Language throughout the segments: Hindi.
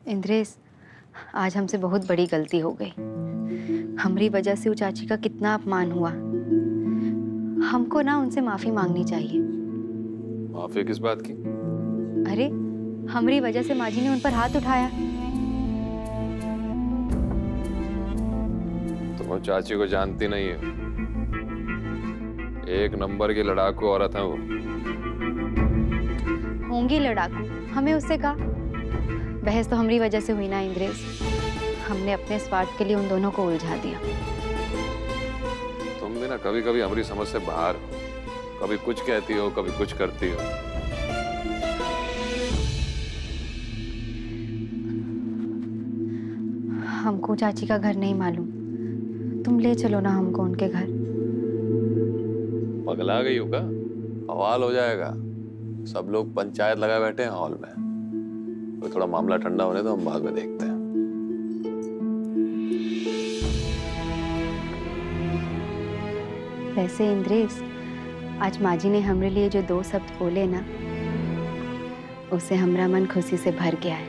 इंद्रेश, आज हमसे बहुत बड़ी गलती हो गई। हमारी वजह से वो चाची का कितना अपमान हुआ। हमको ना उनसे माफी मांगनी चाहिए। माफी किस बात की? अरे, हमारी वजह से माँ जी ने उन पर हाथ उठाया। तुम उस चाची को जानती नहीं है। एक नंबर की लड़ाकू औरत है वो। होंगी लड़ाकू, हमें उससे कहा। बहस तो हमारी वजह से हुई ना इंद्रेश। हमने अपने स्वार्थ के लिए उन दोनों को उलझा दिया। तुम भी ना कभी कभी हमारी समझ से बाहर हो। कभी कुछ कहती हो, कभी कुछ करती हो। हमको चाची का घर नहीं मालूम। तुम ले चलो ना हमको उनके घर। पगला गई हो का? हवाल हो जाएगा। सब लोग पंचायत लगा बैठे हैं हॉल में। तो थोड़ा मामला ठंडा होने तो हम बाद में देखते हैं। वैसे इंद्रेश, आज माँ जी ने हमरे लिए जो 2 शब्द बोले ना, उससे हमारा मन खुशी से भर गया है।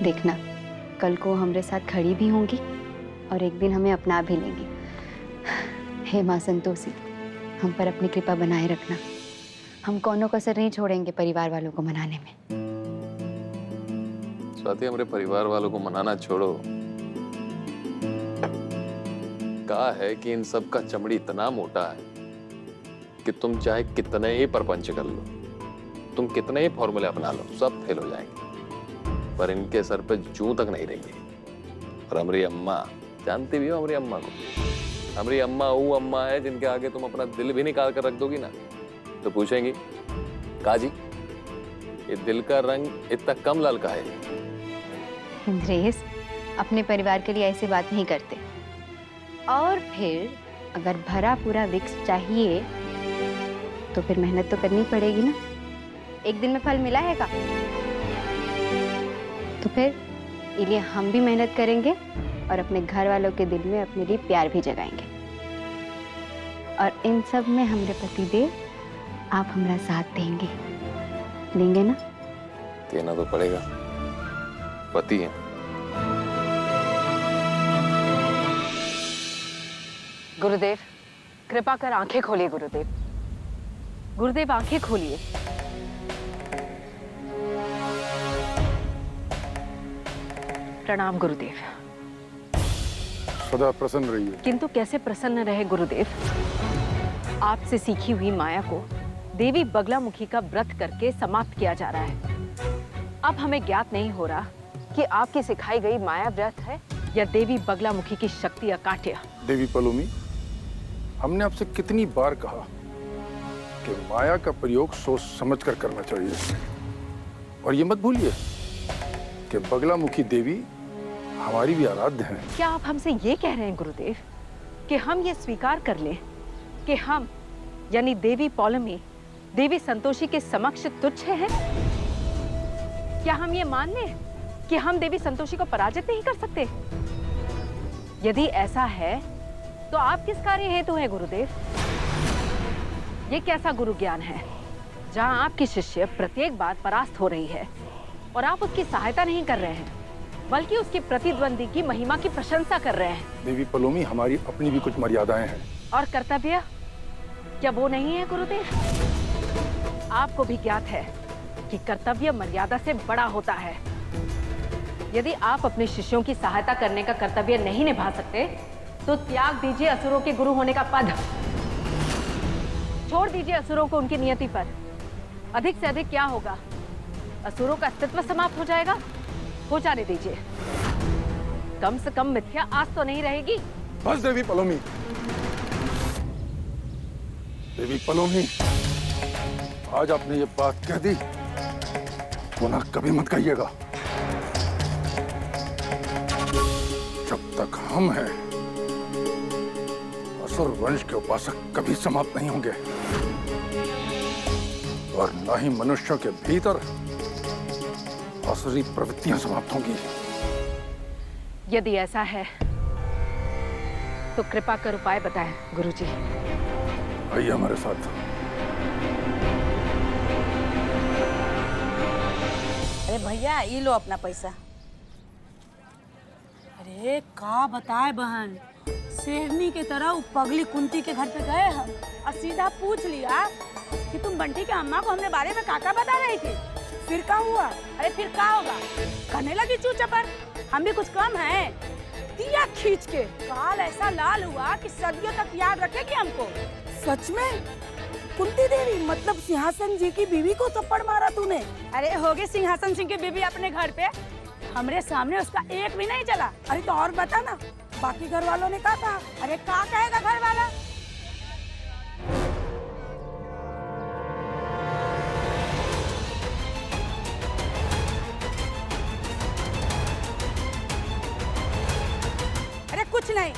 देखना, कल को हमरे साथ खड़ी भी होंगी और एक दिन हमें अपना भी लेंगी। हे माँ संतोषी, हम पर अपनी कृपा बनाए रखना। हम कौनों कसर नहीं छोड़ेंगे परिवार वालों को मनाने में। स्वाति, हमारे परिवार वालों को मनाना छोड़ो। कहा है कि इन सब का चमड़ी इतना मोटा है कि तुम चाहे कितने ही प्रपंच कर लो, तुम कितने ही फॉर्मूले अपना लो, सब फेल हो जाएंगे। पर इनके सर पे जूं तक नहीं रहेंगी। और हमारी अम्मा, जानती भी हो हमारी अम्मा को। हमारी अम्मा वो अम्मा है जिनके आगे तुम अपना दिल भी निकाल कर रख दोगी ना तो पूछेंगी, काजी ये दिल का रंग इतना कम लाल का है? इंद्रेश, अपने परिवार के लिए ऐसी बात नहीं करते। और फिर अगर भरा पूरा विक्स चाहिए तो फिर मेहनत तो करनी पड़ेगी ना। एक दिन में फल मिला है का? तो फिर इसलिए हम भी मेहनत करेंगे और अपने घर वालों के दिल में अपने लिए प्यार भी जगाएंगे। और इन सब में हमारे पतिदेव, आप हमारा साथ देंगे, देंगे ना? देना तो पड़ेगा, पति है। गुरुदेव, कृपा कर आंखें खोलिए। गुरुदेव, गुरुदेव आंखें खोलिए। प्रणाम गुरुदेव। सदा प्रसन्न रहिए। किंतु कैसे प्रसन्न रहे गुरुदेव? आपसे सीखी हुई माया को देवी बगलामुखी का व्रत करके समाप्त किया जा रहा है। अब हमें ज्ञात नहीं हो रहा कि आपकी सिखाई गई माया व्रत है या देवी बगलामुखी की शक्ति अकाट्य। देवी पलोमी, हमने आपसे कितनी बार कहा कि माया का प्रयोग सोच समझ कर करना चाहिए। और ये मत भूलिए कि बगलामुखी देवी हमारी भी आराध्य हैं। क्या आप हमसे ये कह रहे हैं गुरुदेव कि हम ये स्वीकार कर लें कि हम यानी देवी पौलमी देवी संतोषी के समक्ष तुच्छ हैं? क्या हम ये मान लें कि हम देवी संतोषी को पराजित नहीं कर सकते? यदि ऐसा है तो आप किस कार्य हेतु हैं गुरुदेव? ये कैसा गुरु ज्ञान है जहां आपकी शिष्य प्रत्येक बार परास्त हो रही है और आप उसकी सहायता नहीं कर रहे हैं बल्कि उसकी प्रतिद्वंदी की महिमा की प्रशंसा कर रहे हैं? देवी पलोमी, हमारी अपनी भी कुछ मर्यादाएं हैं। और कर्तव्य क्या वो नहीं है गुरुदेव? आपको भी ज्ञात है कि कर्तव्य मर्यादा से बड़ा होता है। यदि आप अपने शिष्यों की सहायता करने का कर्तव्य नहीं निभा सकते तो त्याग दीजिए असुरों के गुरु होने का पद। छोड़ दीजिए असुरों को उनकी नियति पर। अधिक से अधिक क्या होगा? असुरों का अस्तित्व समाप्त हो जाएगा। हो जाने दीजिए। कम से कम मिथ्या आस तो नहीं रहेगी। बस देवी पलोमी। देवी पलोमी, आज आपने ये बात कह दी, पुनः कभी मत कहिएगा। जब तक हम हैं, असुर वंश के उपासक कभी समाप्त नहीं होंगे और न ही मनुष्यों के भीतर असुरी प्रवृत्तियां समाप्त होंगी। यदि ऐसा है तो कृपा कर उपाय बताएं गुरुजी। आइए हमारे साथ। अरे भैया ये लो अपना पैसा। अरे का बताए बहन, शेरनी के तरह वो पगली कुंती के घर पे गए हम और सीधा पूछ लिया कि तुम बंटी के अम्मा को हमने बारे में काका बता रही थी। फिर क्या हुआ? अरे फिर क्या होगा? कहने लगी चू चपर, हम भी कुछ कम है। दिया खींच के काल ऐसा लाल हुआ कि सदियों तक याद रखेगी हमको। सच में? कुंती देवी मतलब सिंहासन जी की बीवी को थप्पड़ मारा तूने? अरे होगी सिंहासन सिंह की बीवी अपने घर पे, हमरे सामने उसका एक भी नहीं चला। अरे तो और बता ना, बाकी घर वालों ने क्या कहा? अरे क्या कहेगा घर वाला? अरे कुछ नहीं,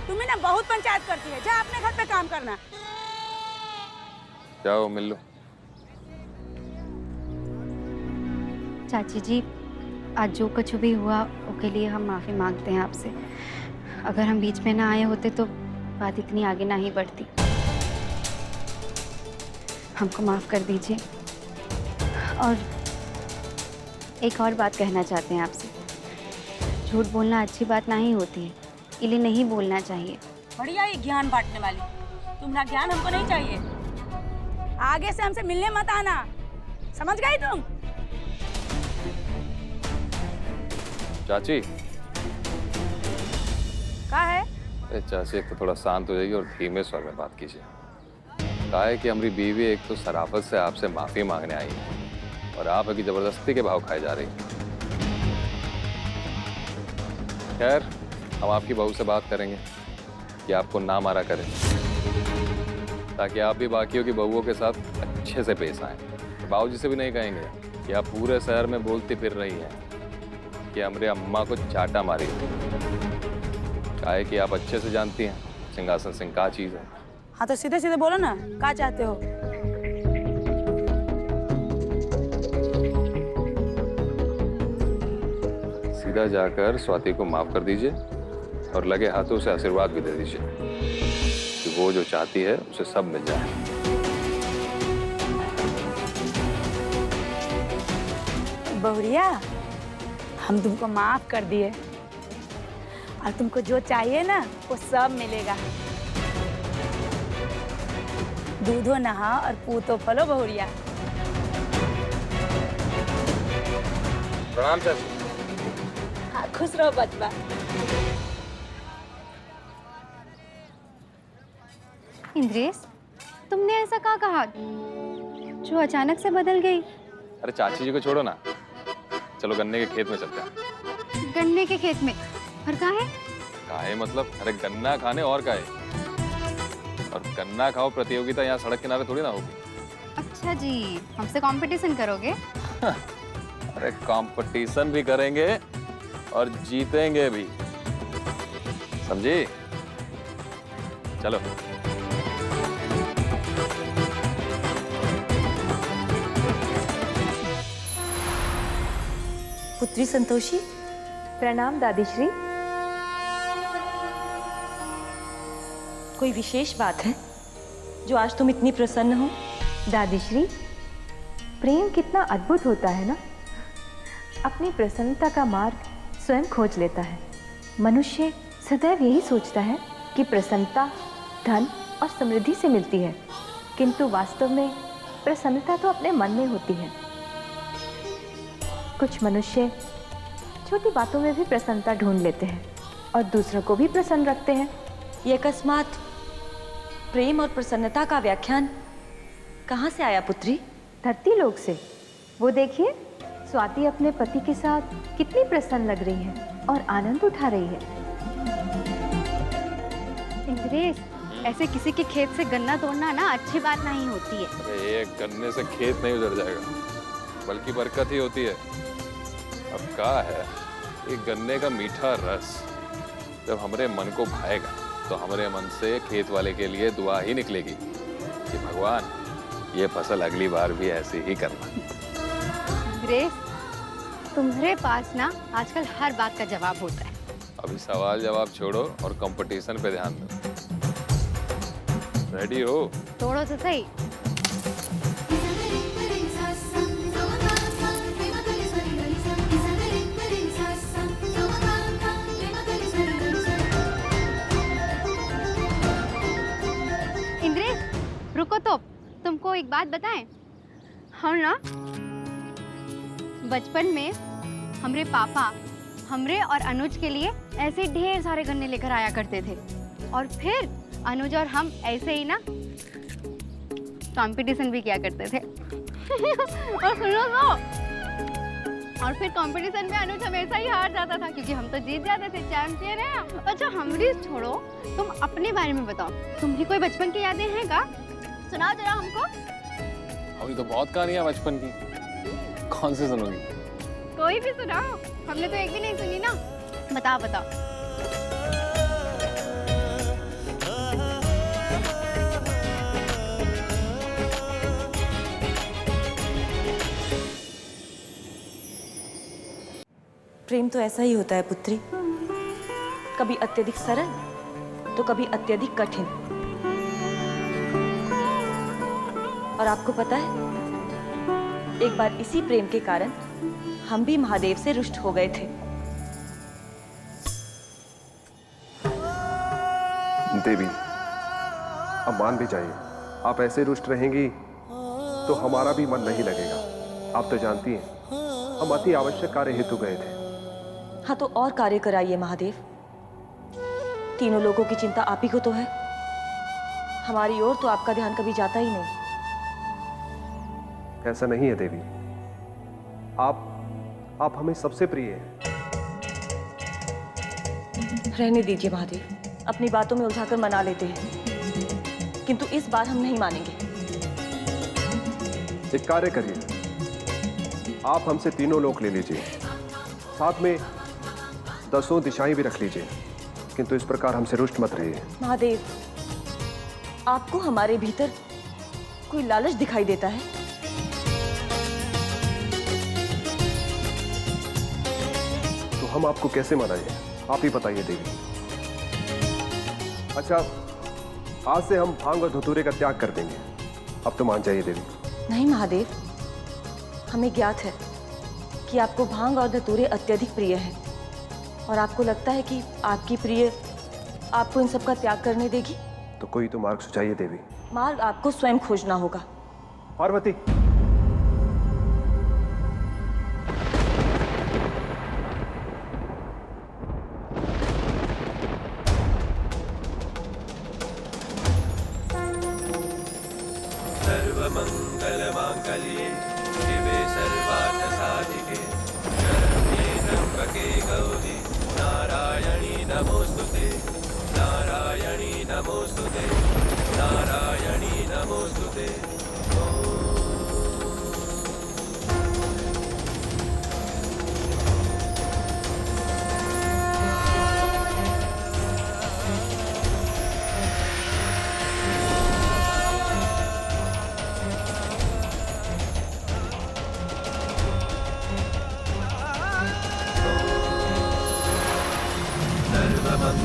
तुम्हें ना बहुत पंचायत करती है। जा अपने घर पे काम करना। जाओ मिल लो। चाची जी, आज जो कुछ भी हुआ उसके लिए हम माफ़ी मांगते हैं आपसे। अगर हम बीच में ना आए होते तो बात इतनी आगे ना ही बढ़ती। हमको माफ़ कर दीजिए। और एक और बात कहना चाहते हैं आपसे। झूठ बोलना अच्छी बात नहीं होती है, इसलिए नहीं बोलना चाहिए। बढ़िया ये ज्ञान बांटने वाली, तुम्हारा ज्ञान हमको नहीं चाहिए। आगे से हमसे मिलने मत आना, समझ गई तुम? चाची क्या है? अरे चाची एक तो थोड़ा शांत हो जाइए और धीमे स्वर में बात कीजिए। कहा है कि हमारी बीवी एक तो शराफत से आपसे माफी मांगने आई है और आप की जबरदस्ती के भाव खाए जा रही हैं। खैर, हम आपकी बहू से बात करेंगे कि आपको ना मारा करें, ताकि आप भी बाकियों की बहुओं के साथ अच्छे से पेश आएं। तो बाबूजी से भी नहीं कहेंगे कि आप पूरे शहर में बोलती फिर रही हैं कि हमरे अम्मा को चाटा मारी। क्या है कि आप अच्छे से जानती हैं सिंहासन सिंह क्या चीज़ है। हाँ तो सीधे सीधे बोलो ना, क्या चाहते हो? सीधा जाकर स्वाति को माफ कर दीजिए और लगे हाथों से आशीर्वाद भी दे दीजिए कि वो जो चाहती है उसे सब मिल जाए। बहुरिया, हम तुमको माफ कर दिए और तुमको जो चाहिए ना वो सब मिलेगा। दूधो नहा और पूतो फलो बहुरिया। प्रणाम चाची। हाँ, खुश रहो बचवा। इंद्रेश, तुमने ऐसा क्या कहा जो अचानक से बदल गई? अरे चाची जी को छोड़ो ना, चलो गन्ने के खेत में चलते हैं। गन्ने के खेत में? और काहे? काहे मतलब? अरे गन्ना खाने और काहे? और गन्ना खाओ प्रतियोगिता यहाँ सड़क किनारे थोड़ी ना होगी। अच्छा जी, हमसे कंपटीशन करोगे? अरे कंपटीशन भी करेंगे और जीतेंगे भी, समझी? चलो। पुत्री संतोषी। प्रणाम दादीश्री। कोई विशेष बात है जो आज तुम इतनी प्रसन्न हो? दादीश्री, प्रेम कितना अद्भुत होता है ना। अपनी प्रसन्नता का मार्ग स्वयं खोज लेता है। मनुष्य सदैव यही सोचता है कि प्रसन्नता धन और समृद्धि से मिलती है, किंतु वास्तव में प्रसन्नता तो अपने मन में होती है। कुछ मनुष्य छोटी बातों में भी प्रसन्नता ढूंढ लेते हैं और दूसरों को भी प्रसन्न रखते हैं। ये अकस्मात प्रेम और प्रसन्नता का व्याख्यान कहाँ से आया पुत्री? धरती लोक से। वो देखिए, स्वाति अपने पति के साथ कितनी प्रसन्न लग रही है और आनंद उठा रही है। इंद्रेश, ऐसे किसी के खेत से गन्ना तोड़ना ना अच्छी बात नहीं होती है। अरे एक गन्ने से खेत नहीं उजड़ जाएगा, बल्कि बरकत ही होती है। अब क्या है, एक गन्ने का मीठा रस जब हमारे मन को भाएगा तो हमारे मन से खेत वाले के लिए दुआ ही निकलेगी कि भगवान ये फसल अगली बार भी ऐसी ही करना। इंद्रेश, तुम्हारे पास ना आजकल हर बात का जवाब होता है। अभी सवाल जवाब छोड़ो और कंपटीशन पे ध्यान दो। रेडी हो? तोड़ो तो सही। बात बताएं? हम ना बचपन में हमरे पापा हमरे और अनुज के लिए ऐसे ढेर सारे गन्ने लेकर आया करते थे और फिर अनुज और हम ऐसे ही ना कंपटीशन भी किया करते थे। और सुनो तो, और फिर कंपटीशन में अनुज हमेशा ही हार जाता था क्योंकि हम तो जीत जाते थे, चैंपियन है। अच्छा हमरी छोड़ो, तुम अपने बारे में बताओ, तुम्हारी कोई बचपन की यादें हैं का? सुनाओ जरा हमको। अभी तो बहुत कहानियां बचपन की, कौन सी सुनोगी? कोई भी सुनाओ, हमने तो एक भी नहीं सुनी ना। बताओ बताओ। प्रेम तो ऐसा ही होता है पुत्री, कभी अत्यधिक सरल तो कभी अत्यधिक कठिन। और आपको पता है, एक बार इसी प्रेम के कारण हम भी महादेव से रुष्ट हो गए थे। देवी, अब मान भी जाइए, आप ऐसे रुष्ट रहेंगी तो हमारा भी मन नहीं लगेगा। आप तो जानती हैं, हम अति आवश्यक कार्य हेतु गए थे। हाँ तो और कार्य कराइए महादेव, तीनों लोगों की चिंता आप ही को तो है, हमारी ओर तो आपका ध्यान कभी जाता ही नहीं। ऐसा नहीं है देवी, आप हमें सबसे प्रिय हैं। रहने दीजिए महादेव, अपनी बातों में उलझाकर मना लेते हैं, किंतु इस बार हम नहीं मानेंगे। एक कार्य करिए, आप हमसे तीनों लोक ले लीजिए, साथ में 10 दिशाएं भी रख लीजिए, किंतु इस प्रकार हमसे रुष्ट मत रहिए। महादेव, आपको हमारे भीतर कोई लालच दिखाई देता है? तो हम आपको कैसे मनाएं, आप ही बताइए देवी। अच्छा, आज से हम भांग और धतूरे का त्याग कर देंगे, अब तो मान जाइए देवी। नहीं महादेव, हमें ज्ञात है कि आपको भांग और धतूरे अत्यधिक प्रिय हैं, और आपको लगता है कि आपकी प्रिय आपको इन सब का त्याग करने देगी? तो कोई तो मार्ग सुझाइए देवी। मार्ग आपको स्वयं खोजना होगा। पार्वती, सर्वमंगलमांगल्ये शिवे सर्वार्थसाधिके शरण्ये त्र्यंबके गौरी नारायणी नमोस्तुते, नारायणी नमोस्तुते, नारायणी नमोस्तुते।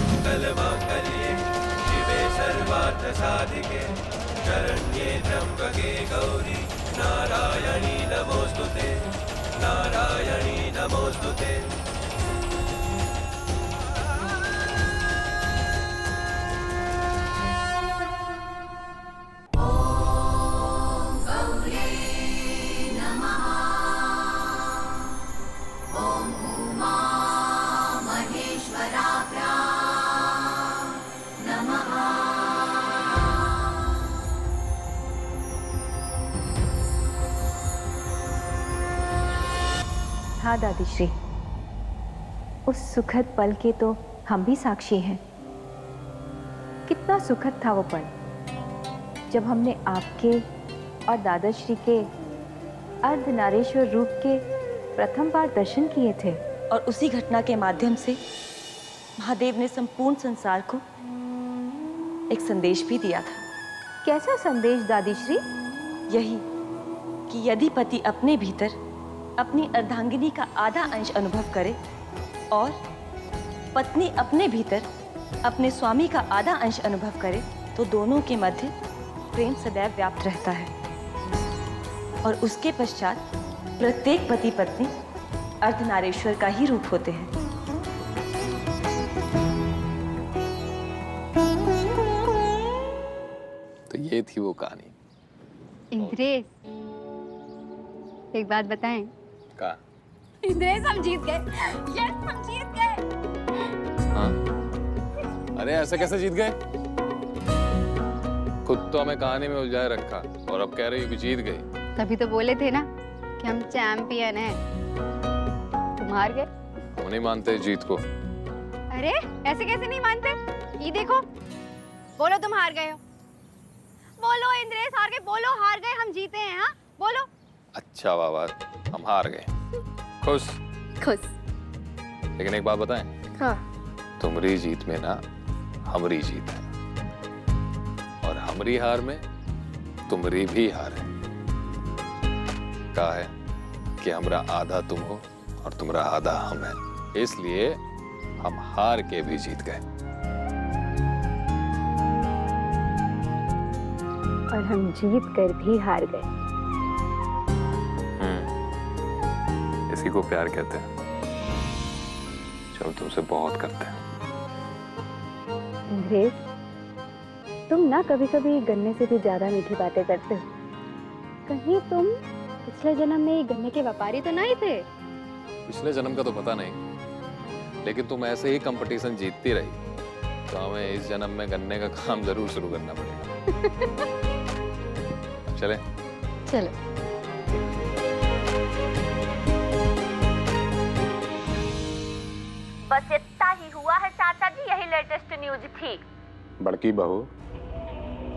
सर्वमंगलमांगल्ये शिवे सर्वार्थसाधिके शरण्ये त्र्यंबके गौरी नारायणी नमोस्तुते, नारायणी नमोस्तुते। हाँ दादी श्री, उस सुखद पल के तो हम भी साक्षी हैं। कितना सुखद था वो पल, जब हमने आपके और दादाश्री के अर्धनारीश्वर रूप के प्रथम बार दर्शन किए थे। और उसी घटना के माध्यम से महादेव ने संपूर्ण संसार को एक संदेश भी दिया था। कैसा संदेश दादी श्री? यही कि यदि पति अपने भीतर अपनी अर्धांगिनी का आधा अंश अनुभव करे और पत्नी अपने भीतर अपने स्वामी का आधा अंश अनुभव करे, तो दोनों के मध्य प्रेम सदैव व्याप्त रहता है। और उसके पश्चात प्रत्येक पति पत्नी अर्धनारीश्वर का ही रूप होते हैं। तो ये थी वो कहानी इंद्रेश, एक बात बताएं? का? इंद्रेश हम जीत गए। यस, हम जीत गए। हाँ? अरे ऐसे कैसे जीत गए? खुद तो हमें कहानी में उलझाए रखा और अब कह रही हो कि जीत गई। तभी तो बोले थे ना कि हम चैंपियन हैं। तुम हार गए। हम नहीं मानते जीत को। अरे ऐसे कैसे नहीं मानते? ये देखो, बोलो तुम हार गए हो। बोलो इंद्रेश हार गए, बोलो हार गए, हम जीते हैं। हाँ बोलो। अच्छा बाबा, हम हार गए। खुश? खुश। लेकिन एक बात बताएं? हाँ। तुम्हारी जीत में ना हमारी जीत है, और हमारी हार में तुम्हारी भी हार है। कहा है कि हमारा आधा तुम हो और तुम्हारा आधा हम है, इसलिए हम हार के भी जीत गए। और हम जीत कर भी हार गए। इसी को प्यार कहते हैं, जो तुमसे बहुत करते हैं। इंद्रेश, तुम ना कभी कभी गन्ने से भी ज्यादा मीठी बातें करते हो। कहीं तुम पिछले जन्म में गन्ने के व्यापारी तो नहीं थे? पिछले जन्म का तो पता नहीं, लेकिन तुम ऐसे ही कंपटीशन जीतती रही तो हमें इस जन्म में गन्ने का काम जरूर शुरू करना पड़ेगा। चले? चलो। बस इतना ही हुआ है चाचा जी, यही लेटेस्ट न्यूज थी। बड़की बहू,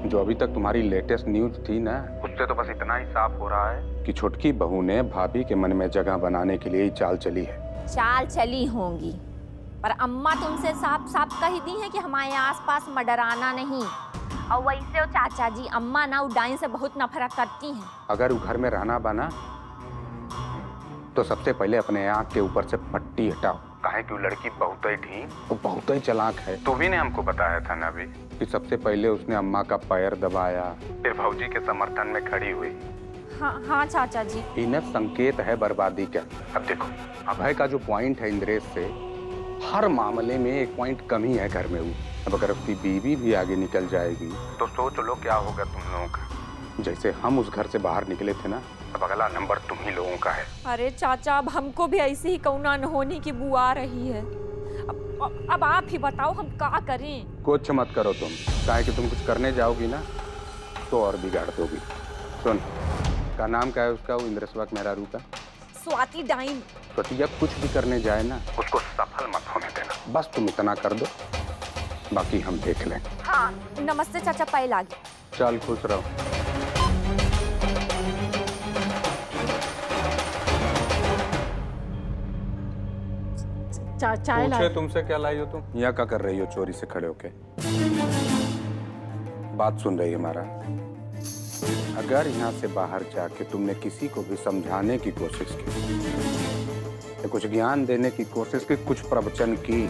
जो अभी तक तुम्हारी लेटेस्ट न्यूज थी ना, उससे तो बस इतना ही साफ हो रहा है कि छोटकी बहू ने भाभी के मन में जगह बनाने के लिए ही चाल चली है। चाल चली होंगी, पर अम्मा तुमसे साफ साफ कही दी है कि हमारे आसपास मडराना नहीं। और वैसे वो चाचा जी, अम्मा ना उडाइन से बहुत नफरत करती हैं। अगर वो घर में रहना बना तो सबसे पहले अपने आँख के ऊपर से पट्टी हटाओ। काहे कि वो लड़की बहुत ही ढीठ, वो बहुत ही चालाक है। तुम्ही ने हमको बताया था ना अभी कि सबसे पहले उसने अम्मा का पैर दबाया, फिर भौजी के समर्थन में खड़ी हुई। हाँ चाचा जी। इन्हें संकेत है बर्बादी का। अब देखो, अभय का जो पॉइंट है इंद्रेश से, हर मामले में एक पॉइंट कम ही है घर में वो। अब अगर उसकी बीवी भी आगे निकल जाएगी तो सोच लो क्या होगा तुम लोगों का। जैसे हम उस घर से बाहर निकले थे ना, अब अगला नंबर तुम ही लोगों का है। अरे चाचा, अब हमको भी ऐसी ही कौना न होने की बुआ आ रही है। अब आप ही बताओ हम क्या करें? कुछ मत करो तुम, काहे कि तुम कुछ करने जाओगी ना तो और बिगाड़ दोगी। सुन, का नाम क्या है उसका, वो इंद्रस्वक मेहरारू का? स्वाति डाइन। स्वाति अब कुछ भी करने जाए ना, उसको सफल मत होने देना। बस तुम इतना कर दो, बाकी हम देख लें। हाँ, नमस्ते चाचा, पैल आ गया। चल खुश रहो। चाय तुमसे क्या लाई हो तुम? यहाँ क्या कर रही हो चोरी से खड़े होके? बात सुन रही है हमारा? अगर यहाँ से बाहर जाके तुमने किसी को भी समझाने की कोशिश की या कुछ ज्ञान देने की कोशिश की, कुछ प्रवचन की,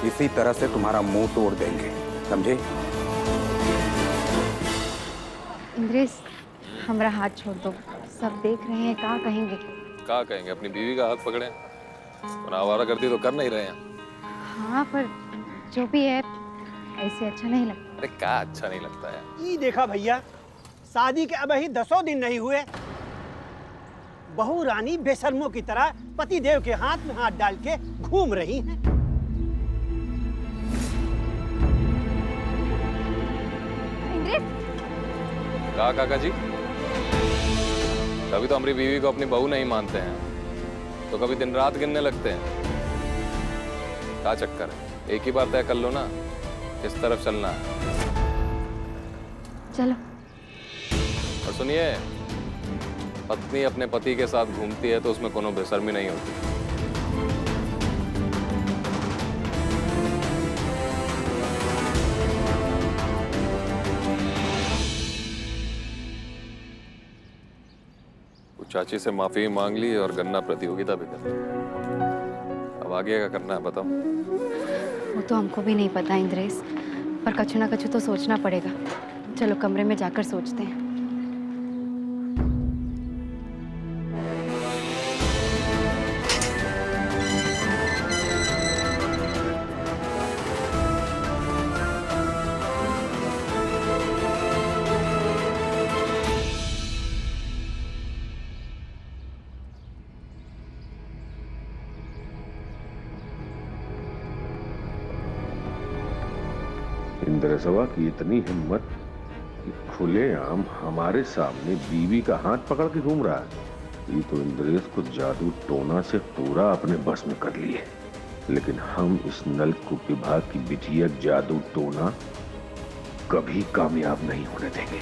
इसी तरह से तुम्हारा मुंह तोड़ देंगे, समझे? इंद्रेश, हमारा हाथ छोड़ दो, सब देख रहे हैं, क्या कहेंगे? क्या कहेंगे? अपनी बीवी का हाथ पकड़े, आवारा करती तो कर नहीं रहे हैं। हाँ, पर जो भी है ऐसे अच्छा नहीं लगता। अरे क्या अच्छा नहीं लगता है? ये देखा भैया, शादी के अब ही 10 दिन नहीं हुए, बहू रानी बेशर्मों की तरह पति देव के हाथ में हाथ डाल के घूम रही हैं। कहा काका जी, कभी तो हमारी बीवी को अपनी बहू नहीं मानते हैं, तो कभी दिन रात गिनने लगते हैं। क्या चक्कर है? एक ही बार तय कर लो ना, किस तरफ चलना है। चलो। और सुनिए, पत्नी अपने पति के साथ घूमती है तो उसमें कोनो बेशर्मी नहीं होती। चाची से माफी मांग ली और गन्ना प्रतियोगिता भी कर ली। अब आगे क्या करना है बताओ? वो तो हमको भी नहीं पता इंद्रेश, पर कछु ना कछु तो सोचना पड़ेगा। चलो कमरे में जाकर सोचते हैं। इंद्रसवा की इतनी हिम्मत कि खुलेआम हमारे सामने बीवी का हाथ पकड़ के घूम रहा है। ये तो इंद्रेश को जादू टोना से पूरा अपने बस में कर लिए, लेकिन हम इस नलकूप विभाग की बिटिया जादू टोना कभी कामयाब नहीं होने देंगे।